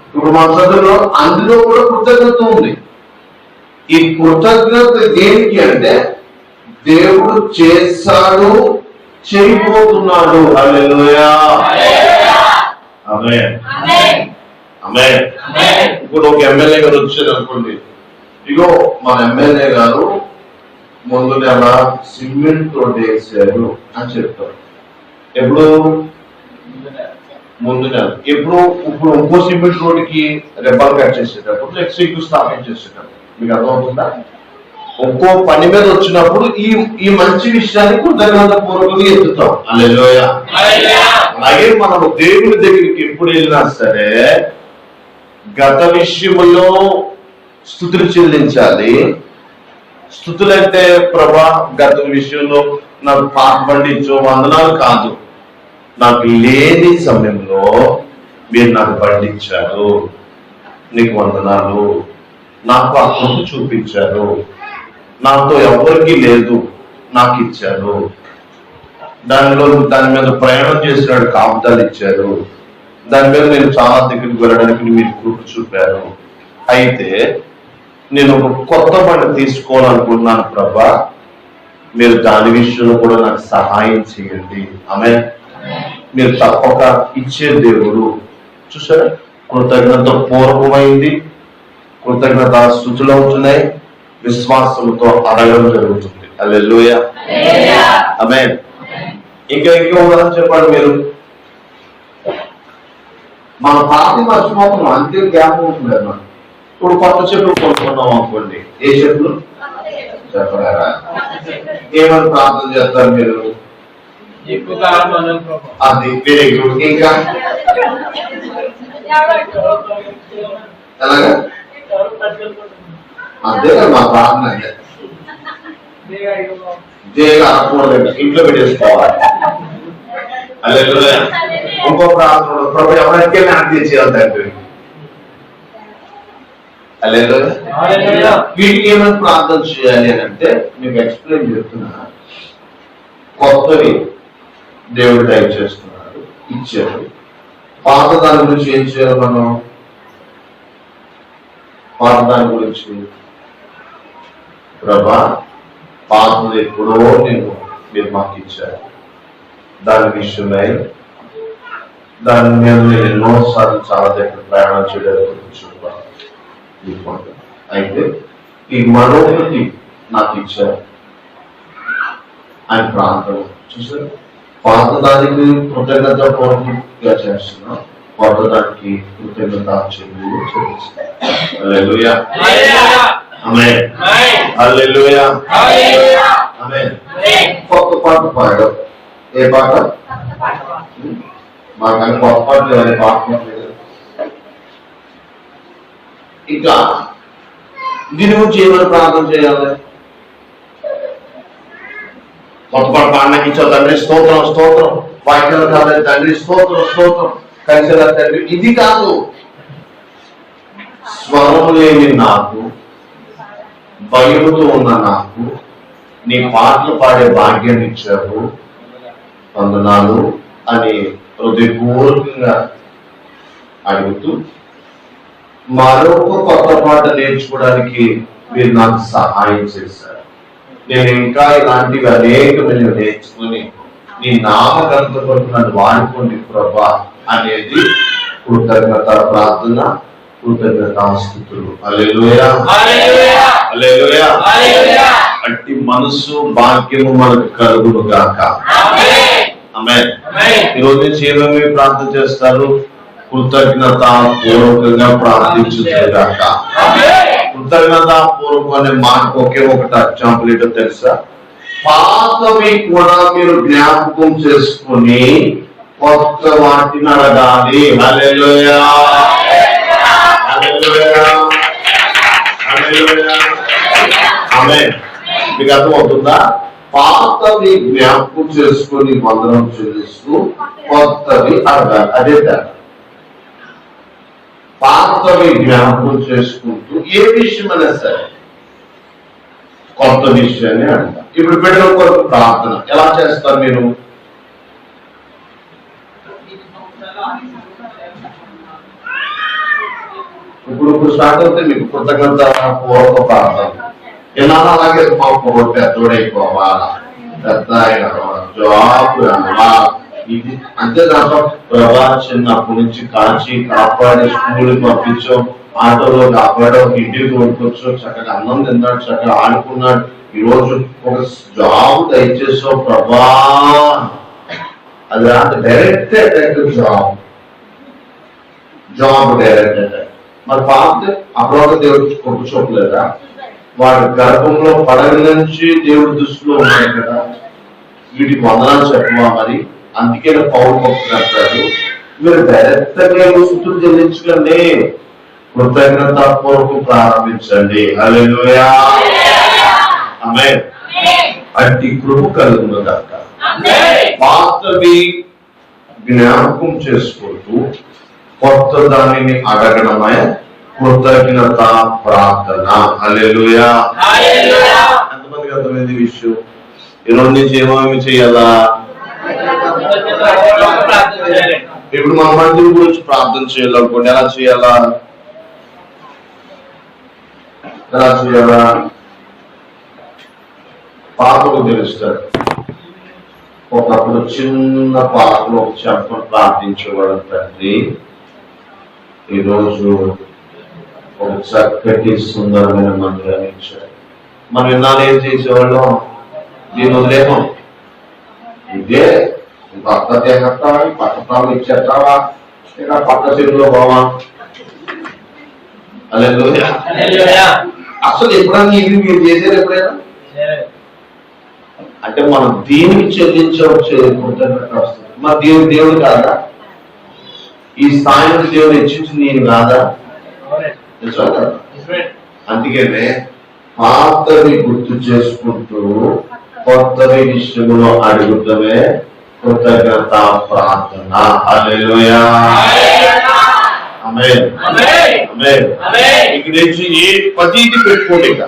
ఇప్పుడు మా చదువులో అందులో కూడా కృతజ్ఞత ఉంది. ఈ కృతజ్ఞత దేనికి అంటే దేవుడు చేశాడు, చేయబోతున్నాడు. హల్లెలూయా. ఆమేన్. ఆమేన్. ఇప్పుడు ఒక ఎమ్మెల్యే గారు వచ్చారు అనుకోండి, ఇగో మన ఎమ్మెల్యే గారు ముందు నెల సిమెంట్ రోడ్ వేసారు అని చెప్తారు. ఎప్పుడు? ముందు నెల. ఎప్పుడు? ఇప్పుడు ఇంకో సిమెంట్ రోడ్కి రెబ్బలు కట్ చేసేటప్పుడు, ఎక్స్ట్రీక్యూ స్థాపించేసేటప్పుడు. మీకు అర్థమవుతుందా? ఒక్కో పని మీద వచ్చినప్పుడు ఈ మంచి విషయాన్ని కృతజ్ఞత పూర్వకంగా ఎత్తుతాం. హల్లెలూయా. అలాగే మనం దేవుని దగ్గరికి ఎప్పుడు వెళ్ళినా సరే గత విషయములో స్తుతులు చెల్లించాలి. స్తుతులంటే ప్రభా గత విషయంలో నాకు పాట పండించో వందనాలు కాదు, నాకు లేని సమయంలో మీరు నాకు పండించారు, నీకు వందనాలు. నాకు ఆ కృప చూపించారు, నాతో ఎవరికి లేదు, నాకు ఇచ్చారు. దాని మీద ప్రయాణం చేసినాడు, కాపుదాలు ఇచ్చారు. దాని మీద నేను చాలా దగ్గరికి వెళ్ళడానికి మీరు కృప చూపారు. అయితే నేను ఒక కొత్త బండి తీసుకోవాలనుకుంటున్నాను ప్రభా, మీరు దాని విషయంలో కూడా నాకు సహాయం చేయండి. ఆమేన్. మీరు తప్పక ఇచ్చే దేవుడు. చూసారా? కృతజ్ఞత పూర్వకమైంది, కృతజ్ఞత స్తుతులు అవుతున్నాయి, విశ్వాసంతో అడగడం జరుగుతుంది. హల్లెలూయా. ఆమేన్. ఇంకా ఉదాహరణ చెప్పండి మీరు. మన పార్టీ మర్చిపోతున్నాం, అంతే జ్ఞాపకం ఉంటుంది అన్నమాట. ఇప్పుడు కొత్త చెప్పులు కొనుక్కున్నాం అనుకోండి, ఏ చెప్పులు చెప్పలేరా? ఏమని ప్రార్థన చేస్తారు మీరు? అది వెరీ గుడ్. ఇంకా ఎలాగా? అంతే కదా మా ప్రార్థన. జేగా అనకూడదు, ఇంట్లో పెట్టేసుకోవాలి. హల్లెలూయా. ఇంకో ప్రార్థన ప్రభు ఎవరికి నాకు తెచ్చేయాలి తండ్రి. హల్లెలూయా. వీటికి ఏమైనా ప్రార్థన చేయాలి అని అంటే మీకు ఎక్స్ప్లెయిన్ చేస్తున్నా. కొత్తవి దేవుడు టైప్ చేస్తున్నాడు, ఇచ్చాడు. పాత దాని గురించి ఏం చేయాలి మనం? పాత దాని గురించి ప్రభా పాతలు ఎప్పుడో మీరు మాకు ఇచ్చారు, దాని విషయమై దాని మీద నేను ఎన్నోసార్లు చాలా దగ్గర ప్రయాణం చేయడానికి చూపాను. అయితే ఈ మరొకటి నాకు ఇచ్చారు ఆయన ప్రాంతం. చూసారు? పాత దానికి కృతజ్ఞత పూర్వకంగా చేస్తున్నాం, కొత్త దానికి కృతజ్ఞత చెల్లిస్తున్నాం. హల్లెలూయా. ఆమేన్. హల్లెలూయా. ఆమేన్. కొత్త పాట పాడడం. ఏ పాట? మాకు కొత్త పాట లేదు, పాట లేదు. ఇంకా దీని గురించి ఏమైనా ప్రార్థన చేయాలి? కొత్త పాట పాడడానికి ఇచ్చా తండ్రి స్తోత్రం, స్తోత్రం. వాక్యం కాలేదు తండ్రి స్తోత్రం, స్తోత్రం. కలిసేలా తండ్రి. ఇది కాదు. స్వరం లేని నాకు, భయముతో ఉన్న నాకు నీ పాటలు పాడే భాగ్యాన్ని ఇచ్చారు, వందనాలు అని హృదయపూర్వకంగా అడుగుతూ మరొక కొత్త పాట నేర్చుకోవడానికి మీరు నాకు సహాయం చేశారు. నేను ఇంకా ఇలాంటివి అనేకమైన నేర్చుకుని నీ నామకంత కొరకు నన్ను వాడుకోండి ప్రభా అనేది కృతజ్ఞత ప్రార్థన, కృతజ్ఞతాస్తుతులు. హల్లెలూయా. హల్లెలూయా. అట్టి మనసు భాగ్యము మనకు కలుగును గాక. ఆమేన్. ఈరోజు నుంచి ఏమేమి ప్రార్థన చేస్తారు? కృతజ్ఞత పూర్వకంగా ప్రార్థించుగాక. కృతజ్ఞత పూర్వకం అనే మాటకు ఒకే ఒకటి ఎగ్జాంపుల్ ఏంటో తెలుసా? పాతవి కూడా మీరు జ్ఞాపకం చేసుకుని కొత్త వాటిని అడగాలి. హల్లెలూయా, హల్లెలూయా, హల్లెలూయా. ఆమేన్. మీకు అర్థమవుతుందా? పాతవి జ్ఞాపకం చేసుకొని వందనం చెల్లిస్తూ కొత్తవి అడగాలి. అదే తేడా. పాతవి జ్ఞాపకం చేసుకుంటూ ఏ విషయమైనా సరే కొత్త విషయాన్ని అడగాలి. ఇప్పుడు బిడ్డల కొరకు ప్రార్థన ఎలా చేస్తారు మీరు? ఇప్పుడు స్టార్ట్ అవుతే మీకు కృతజ్ఞత పూర్వక ప్రార్థన. ఎలా అలాగే మా పూర్వ పెద్దోడైపోవాలా, పెద్ద జాబ్ ఇది అంతే తప్ప ప్రభా చిన్నప్పటి నుంచి కాచి కాపాడి స్కూల్కి పంపించాం, ఆటోలో కాపాడాం, ఇంటికి కొనుక్కొచ్చు, చక్కగా అన్నం తిన్నాడు, చక్కగా ఆడుకున్నాడు. ఈ రోజు ఒక జాబ్ దయచేసావు ప్రభా. అది direct attack job direct attack. మరి పాప అప్పుడు దేవుడు కొట్టు చూపలేదా? వాడి గర్భంలో పడగ నుంచి దేవుడి దృష్టిలో ఉన్నాయి కదా. వీటికి వందనాలు చెప్పవా? మరి అందుకే పౌరు భక్తులు అంటారు, మీరు డైరెక్ట్ గా స్థుతులు చెల్లించకండి, కృతజ్ఞత పూర్వకం ప్రారంభించండి. హల్లెలూయా, ఆమేన్. అట్టి కృప కలుగునుగాక. పాతవి జ్ఞాపకం చేసుకుంటూ కొత్త దానిని అడగడమే కృతజ్ఞత ప్రార్థన. హల్లెలూయా. ఎంతమందికి అర్థమైంది విషయం? ఈరోజు నుంచి ఏమేమి చేయాలా? ఇప్పుడు మన మందిరం గురించి ప్రార్థన చేయాలనుకోండి, ఎలా చేయాలా? ఎలా చేయాలా? పాపకు తెలుస్తారు. ఒకప్పుడు చిన్న పాపలు ఒక చెప్పని ప్రార్థించేవాడు తండ్రి, ఈరోజు ఒక చక్కటి సుందరమైన మందిరాన్ని ఇచ్చారు. మనం విన్నాను ఏం చేసేవాళ్ళం? దీని వదిలేమో ఇదే పక్క చేస్తావా, పక్క ప్రాణం ఇచ్చేస్తావా, ఇక పక్క చెరువులో పోవా. హల్లెలూయా. అసలు ఎప్పుడన్నా ఇవి మీరు చేశారు? ఎప్పుడైనా అంటే మనం దీనికి చెల్లించవచ్చు వస్తుంది. మన దేవుడు కాదా? ఈ స్థాయిని దేవుడు హెచ్చించింది నేను కాదా? అందుకనే పాతవి గుర్తు చేసుకుంటూ కొత్తవి విషయంలో అడుగుతమే కృతజ్ఞత ప్రార్థన. హల్లెలూయా, ఆమేన్, ఆమేన్. ఇక్కడ నుంచి ఏ పదిది పెట్టుకోండి, ఇక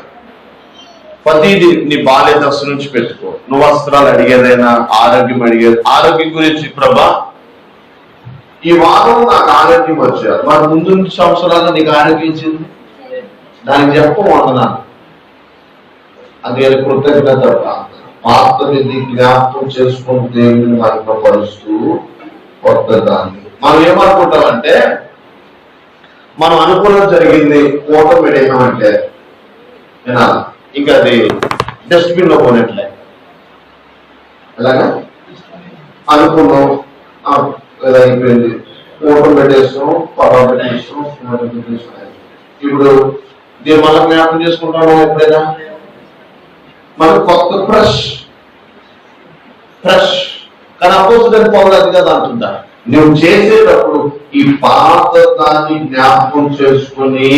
పదిది నీ బాల్య దశ నుంచి పెట్టుకో. నువ్వు వస్త్రాలు అడిగేదైనా, ఆరోగ్యం అడిగేది. ఆరోగ్యం గురించి ప్రభా ఈ వారం నాకు ఆరోగ్యం వచ్చారు, మరి ముందు 2 సంవత్సరాలు నీకు ఆరోగ్యం ఇచ్చింది, దానికి చెప్ప వందనాలు. అది కృతజ్ఞత ప్రార్థన. పాతది జ్ఞాపకం చేసుకుని దేవుని మహిమపరుస్తూ కొత్త దాన్ని. మనం ఏమనుకుంటామంటే మనం అనుకున్నది జరిగింది, ఓటం పెట్టేసామంటే ఇంకా అది డస్ట్బిన్ లో పోయినట్లే. అలాగా అనుకున్నాం, అయిపోయింది, ఓటం పెట్టేస్తాం, పొలం పెట్టేస్తాం. ఇప్పుడు దీన్ని మనం జ్ఞాపకం చేసుకుంటాము ఎప్పుడైనా. మనం కొత్త ఫ్రెష్ కానీ అపోజ్ దాన్ని పొందదు కదా అంటుందా. నువ్వు చేసేటప్పుడు ఈ పాత దాన్ని జ్ఞాపకం చేసుకుని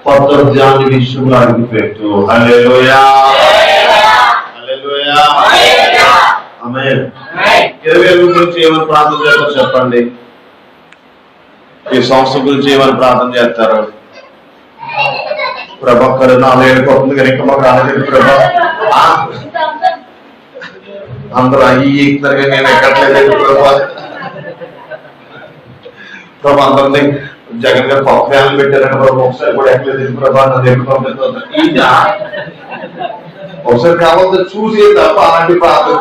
కొత్త దాని విషయంలో అడుగు పెట్టు. హల్లెలూయా, హల్లెలూయా, ఆమేన్. 20,000 గురించి ఏమైనా ప్రార్థన చేస్తారో చెప్పండి. ఈ సంస్థ గురించి ఏమైనా ప్రార్థన చేస్తారు? ప్రభా కరుణ ఏడుకోతుంది కానీ ఇంకా మాకు రాలేదు ప్రభా. అందరూ అయ్యి ఎక్కుతారుగా నేను ఎక్కట్లేదు ప్రభా. ప్రభా అందరినీ జగన్ గారు పప్పు పెట్టారని ప్రభా, ఒకసారి కూడా ఎక్కలేదు ప్రభా, నన్ను ఎప్పుడు పంపిస్తుంది. ఇదా ఒకసారి కావాలి చూసే తప్ప అలాంటి ప్రార్థన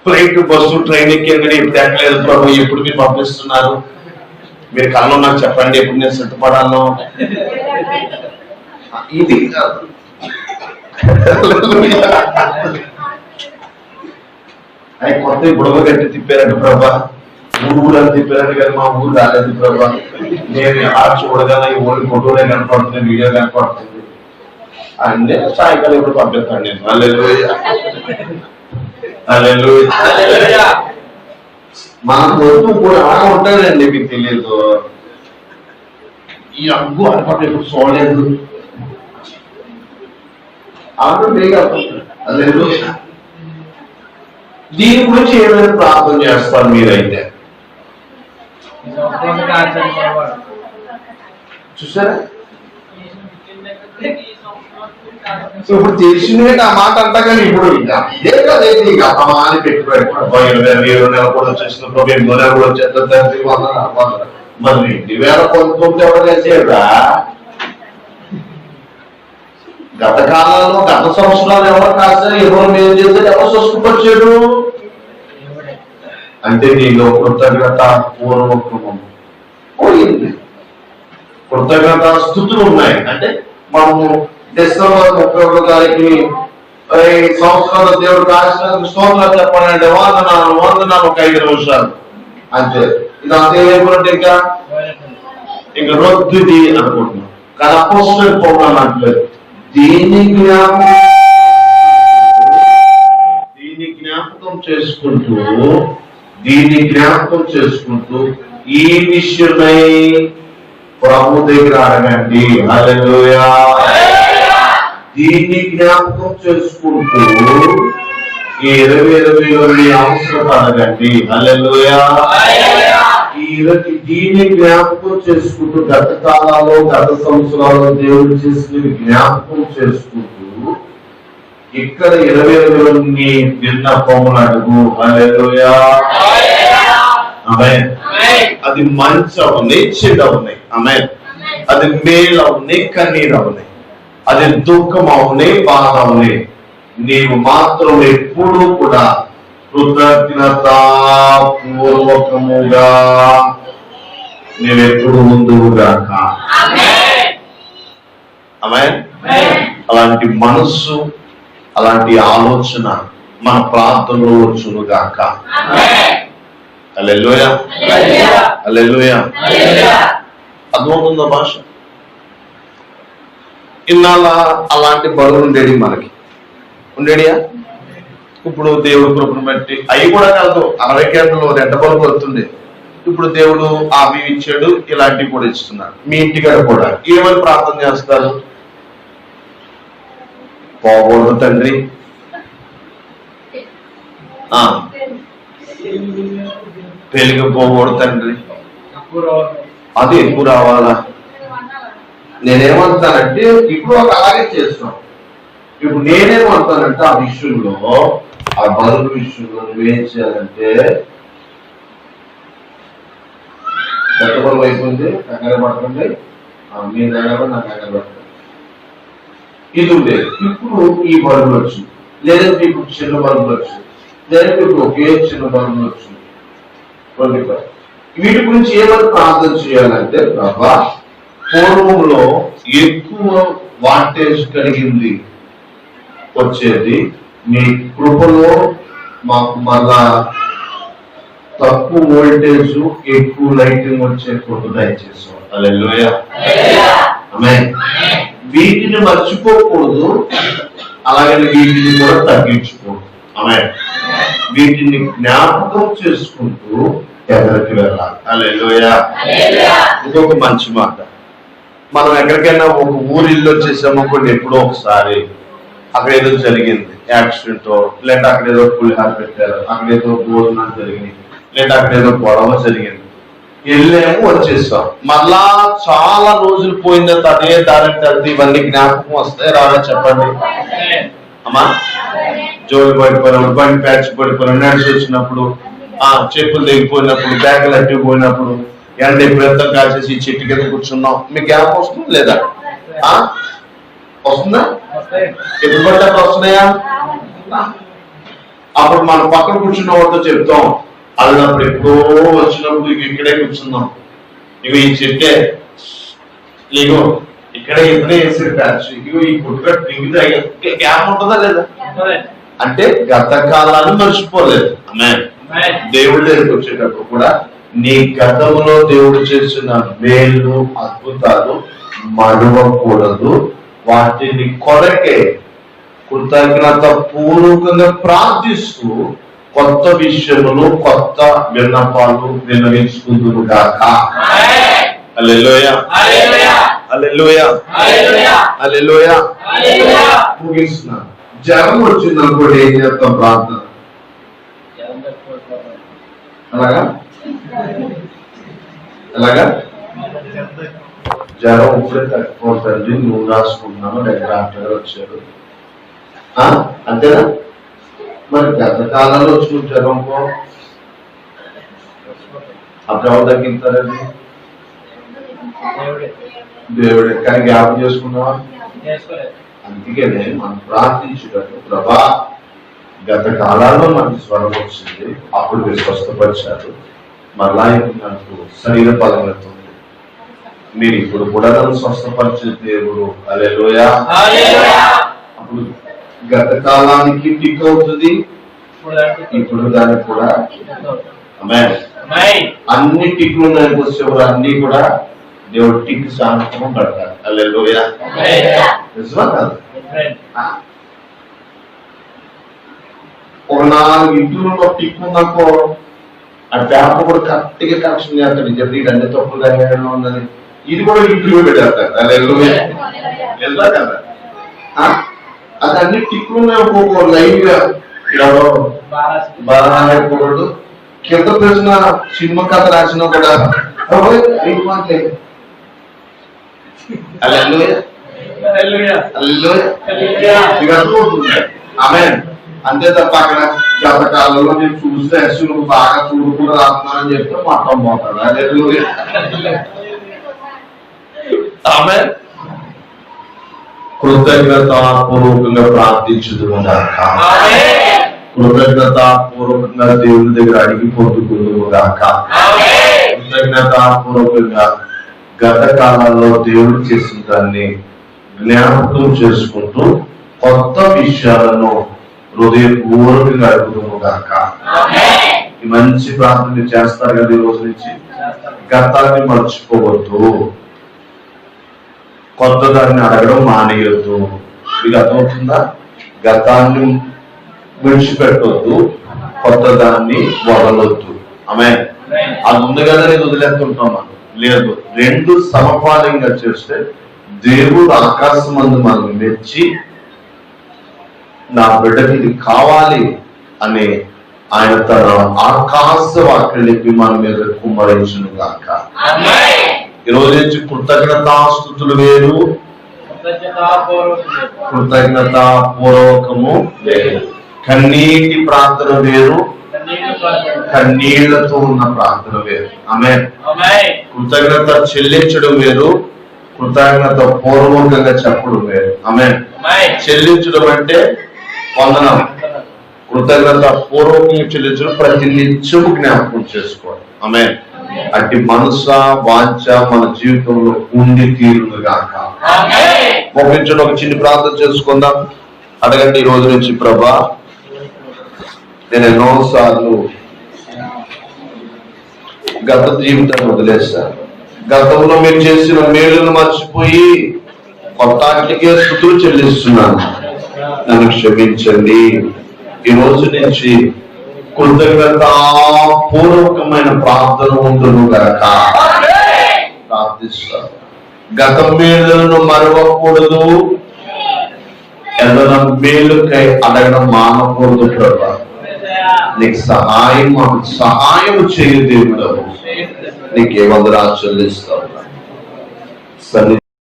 ఫ్లైట్, బస్సు, ట్రైన్ ఎక్కి ఎప్పుడు ఎక్కలేదు ప్రభా, ఎప్పుడు మీరు పంపిస్తున్నారు, మీరు కళ్ళు నాకు చెప్పండి, ఎప్పుడు నేను సిద్ధపడాను. ఇది కాదు. అవి కొత్త బుడగ గట్టి తిప్పారంట ప్రభా, ఊరని తిప్పారంట కానీ మా ఊరు రాలేదు ప్రభా. నేను ఎలా చూడగానే ఈ ఊరి ఫోటోలే కనపడుతుంది, వీడియో కనపడుతుంది. అన్నీ సాయంకాలం ఇప్పుడు పంపిస్తాను నేను. హల్లెలూయా. హల్లెలూయా. మన పొద్దు కూడా ఉంటాడండి, మీకు తెలియదు. ఈ అగ్గు అలవాటు ఎప్పుడు చూడలేదు హల్లెలూయా. దీని గురించి ఏమైనా ప్రార్థన చేస్తారు మీరైతే? చూసారా? ఇప్పుడు తెలిసిందే ఆ మాట అంటా, కానీ ఇప్పుడు ఇదే కదండి, గతమాని పెట్టుబడి కూడా వచ్చేసినప్పుడు 8 నెలలు కూడా వచ్చేస్తారు. మరి 2019 ఎవరు చేసేదా? గత కాలంలో గత సంవత్సరాలు ఎవరు కాస్తారు, ఎవరు మేలు చేశారు, ఎవరు చూసుకుకొచ్చాడు అంటే నీలో కృతజ్ఞత పూర్వకము పోయింది. కృతజ్ఞత స్థుతులు ఉన్నాయి. అంటే మనము డిసెంబర్ 31 తారీఖు సంవత్సరాల దేవుడు కాల్చినందుకు స్తోత్రాలు చెప్పాలంటే వందనాలు ఒక 5 నిమిషాలు అంతే. ఇది అంతే లేకుంటే ఇంకా రొద్దుది అనుకుంటున్నాం. కానీ అపోస్తలుల పౌలు అంటలేదు, దీన్ని జ్ఞాపకం చేసుకుంటూ ఈ విషయమై ప్రభు దగ్గర అడగండి. హల్లెలూయా. దీన్ని జ్ఞాపకం చేసుకుంటూ ఈ 2020లో మీ అవసరం అడగండి. హల్లెలూయా. దీన్ని జ్ఞాపకం చేసుకుంటూ గత కాలాల్లో గత సంవత్సరాల్లో దేవుడు చేసిన జ్ఞాపకం చేసుకుంటూ ఇక్కడ 2020లో నీ విన్నపములు అడుగు. హల్లెలూయా. ఆమేన్. అది మంచి అవునాయి, చెడు అవునాయి. ఆమేన్. అది మేలు అవునాయి, కన్నీరు అవునాయి. అది దుఃఖం అవునాయి, బాధ అవునాయి. నీవు మాత్రం ఎప్పుడూ కూడా కృతజ్ఞత పూర్వకముగా నీవెప్పుడు ముందుగాక. ఆమేన్. అలాంటి మనస్సు, అలాంటి ఆలోచన మన ప్రార్థనలో వచ్చునుగాక. హల్లెలూయా. హల్లెలూయా. అర్థమవుతుందా భాష? ఇన్నాళ్ళ అలాంటి బరువు ఉండేది మనకి, ఉండేడియా? ఇప్పుడు దేవుడు కృపను బట్టి అవి కూడా కాదు, 60 గంటలు 2 బల్బు వస్తుంది. ఇప్పుడు దేవుడు అవి ఇచ్చాడు, ఇలాంటివి కూడా ఇస్తున్నాడు. మీ ఇంటికాడ కూడా ఏమని ప్రార్థన చేస్తారు? పోకూడదు తండ్రి, పెరిగిపోకూడదు తండ్రి, అది ఎక్కువ రావాలా? నేనేమంటానంటే ఇప్పుడు అలాగే చేస్తున్నాం. ఇప్పుడు నేనేమంటానంటే ఆ విషయంలో, ఆ బరువు విషయంలో నువ్వేం చేయాలంటే, పెద్ద బరువు అయిపోయింది, కంగారు పడుతుంది, మీ దగ్గర నాకు కంగారు పడుతుంది, ఇది ఉండేది. ఇప్పుడు ఈ బరువులు వచ్చింది, లేదంటే ఇప్పుడు చిన్న బరువులు వచ్చింది, లేదంటే ఇప్పుడు ఒకే చిన్న బరువులు వచ్చింది 25. వీటి గురించి ఏమైనా ప్రార్థన చేయాలంటే, ప్రభా పూర్వంలో ఎక్కువ వాటేజ్ కలిగింది వచ్చేది, మీ కృపలో మాకు మళ్ళా తక్కువ వోల్టేజ్ ఎక్కువ లైటింగ్ వచ్చే కృప దయచేసాం. హల్లెలూయా. ఆమేన్. వీటిని మర్చిపోకూడదు, అలాగే వీటిని కూడా తగ్గించుకోకూడదు. ఆమేన్. వీటిని జ్ఞాపకం చేసుకుంటూ ఎక్కడికి వెళ్ళాలి. హల్లెలూయా. ఇంకొక మంచి మాట, మనం ఎక్కడికైనా ఒక ఊరిల్లు వచ్చేసామనుకోండి, ఎప్పుడో ఒకసారి అక్కడ ఏదో జరిగింది, యాక్సిడెంట్, లేదా అక్కడ ఏదో పులిహార పెట్టారు, అక్కడ ఏదో భోజనం జరిగింది, లేదా అక్కడ ఏదో గొడవ జరిగింది, వెళ్ళాము వచ్చేసాం. మళ్ళా చాలా రోజులు పోయిన తర్వాత అదే దారికి వెళ్తే ఇవన్నీ జ్ఞాపకం వస్తాయి రాదా? చెప్పండి అమ్మా. జోలు పడిపోయినప్పుడు, బండి ప్యాచ్ పడిపోయిన, నడిచి వచ్చినప్పుడు, చెప్పులు తెగిపోయినప్పుడు, బ్యాగులు అట్టిపోయినప్పుడు, ఎండ ఎప్పుడెంత కాసేసి చెట్టు కింద కూర్చున్నాం, మీకు జ్ఞాపకం వస్తుంది లేదా? వస్తుందా? ఎప్పుడు పడితే అప్పుడు వస్తున్నాయా? అప్పుడు మనం పక్కన కూర్చున్న వాళ్ళతో చెప్తాం, అన్నప్పుడు ఎప్పుడో వచ్చినప్పుడు ఇక్కడే కూర్చుందాం, ఇగో ఈ చెట్టే, ఇగో ఇక్కడే ఇప్పుడే వేసే ప్యాచ్, ఇగో ఈ పుట్టుక దిగుతా, గ్యాప్ ఉంటుందా లేదా? అంటే గత కాలాన్ని మర్చిపోలేదు. దేవుడి దగ్గరికి వచ్చేటప్పుడు కూడా నీ గతంలో దేవుడు చేసిన మేలు అద్భుతాలు మరువకూడదు. వాటిని కొరకే కృతజ్ఞత పూర్వకంగా ప్రార్థిస్తూ కొత్త విషయములు, కొత్త విన్నపాలు విన్నవించుకుందును గాక. హల్లెలూయా, హల్లెలూయా, హల్లెలూయా. ముగిస్తున్నా. జ్వరం వచ్చిందనుకోండి, ఏం చేస్తాం? ప్రార్థన. అలాగా ఎలాగా? జ్వరం ఇప్పుడే తగ్గిపోతుంది, నువ్వు రాసుకుంటున్నాను, లేక డాక్టర్ వచ్చారు, అంతేనా? మరి గత కాలంలో వచ్చిన జ్వరం అప్పుడు ఎవరు తగ్గిస్తారండి? దేవుడే. కానీ జ్ఞాపకం చేసుకున్నావా? అందుకనే మనం ప్రార్థించేటప్పుడు, ప్రభా గత కాలాల్లో మనకి స్వరం వచ్చింది, అప్పుడు మీరు స్వస్థపరిచారు, మళ్ళా నాకు శరీర బలమవుతుంది, మీరు ఇప్పుడు కూడా నన్ను స్వస్థపరిచే దేవుడు. హల్లెలూయా. అప్పుడు గత కాలానికి టిక్ అవుతుంది, ఇప్పుడు దానికి కూడా. ఆమేన్. అన్ని టిక్లు ఉన్నాయని వచ్చేవారు అన్ని కూడా దేవుడు టిక్ శాంతం పడతారు. హల్లెలూయా. నిజమా కాదు? ఒక 4 ఇంట్లో టిక్ ఉందనుకో, ఆ పేపర్ కూడా కరెక్ట్గా కరెక్షన్ చేస్తాడు, చెప్పి అన్ని తప్పులుగా ఉన్నది, ఇది కూడా ఇంట్లో పెట్టేస్తారు. హల్లెలూయా. ఎలా కదా? అది అన్ని టిక్లు ఉన్నాయి, ఒక్కొక్క లైన్ గా. బారాడు కింద ప్రశ్న సినిమా కథ రాసినా కూడా ఆమేన్. అంతే తప్ప అక్కడ గత కాలంలో నేను చూస్తే నువ్వు బాగా చూడుకుంటూ రాస్తున్నానని చెప్తే మొత్తం పోతాడు. హల్లెలూయా. ఆమేన్. కృతజ్ఞతాపూర్వకంగా ప్రార్థించుదుగాక. కృతజ్ఞతాపూర్వకంగా దేవుని దగ్గర అడిగి పొందుకుందుగాక. కృతజ్ఞతాపూర్వకంగా గత కాలంలో దేవుడు చేసిన దాన్ని జ్ఞాపకం చేసుకుంటూ కొత్త విషయాలను హృదయపూర్వకంగా అడుగుదుగాక. ఈ మంచి ప్రార్థన చేస్తారు కదా. ఈ రోజు నుంచి గతాన్ని మర్చిపోవద్దు, కొత్త దాన్ని అడగడం మానేయొద్దు. మీకు అర్థమవుతుందా? గతాన్ని విడిచిపెట్టొద్దు, కొత్త దాన్ని వదలొద్దు. ఆమేన్. అది ఉంది కదా, నేను వదిలేస్తుంటాం. లేదు, రెండు సమపాలంగా చేస్తే దేవుడు ఆకాశం మందు మనం మెచ్చి, నా బిడ్డకి ఇది కావాలి అని ఆయన తన ఆకాశ వాక్యాలకి మన మీద కుమ్మరించును గాక. ఈ రోజు నుంచి కృతజ్ఞతాస్తుతులు వేరు, కృతజ్ఞతాపూర్వకము వేరు. కన్నీటి ప్రార్థన వేరు, కన్నీళ్లతో ఉన్న ప్రార్థన వేరు. ఆమేన్. కృతజ్ఞత చెల్లించడం వేరు, కృతజ్ఞత పూర్వకంగా చెప్పడం వేరు. ఆమేన్. చెల్లించడం అంటే వందనం, కృతజ్ఞత పూర్వకంగా చెల్లించడం ప్రతి నిత్యము జ్ఞాపకం చేసుకోవాలి. ఆమేన్. అట్టి మనస వాంఛ మన జీవితంలో ఉండి తీరును గాక. మోపించండి, ఒక చిన్న ప్రార్థన చేసుకుందాం. అడగండి ఈ రోజు నుంచి, ప్రభా నేను ఎన్నోసార్లు గత జీవితాన్ని వదిలేశాను, గతంలో మీరు చేసిన మేలును మర్చిపోయి కొత్తాటికే స్తుతులు చెల్లిస్తున్నాను, నన్ను క్షమించండి. ఈ రోజు నుంచి కృతజ్ఞతాపూర్వకమైన ప్రార్థన ఉండును గాక. ప్రార్థిస్తాను. గత మేలును మరవకూడదు, ఏదైనా మేలుకై అడగడం మానకూడదు. ప్రభా నీకు సహాయం చేయు దేవుడు, నీకే వందనాలు చెల్లిస్తావు.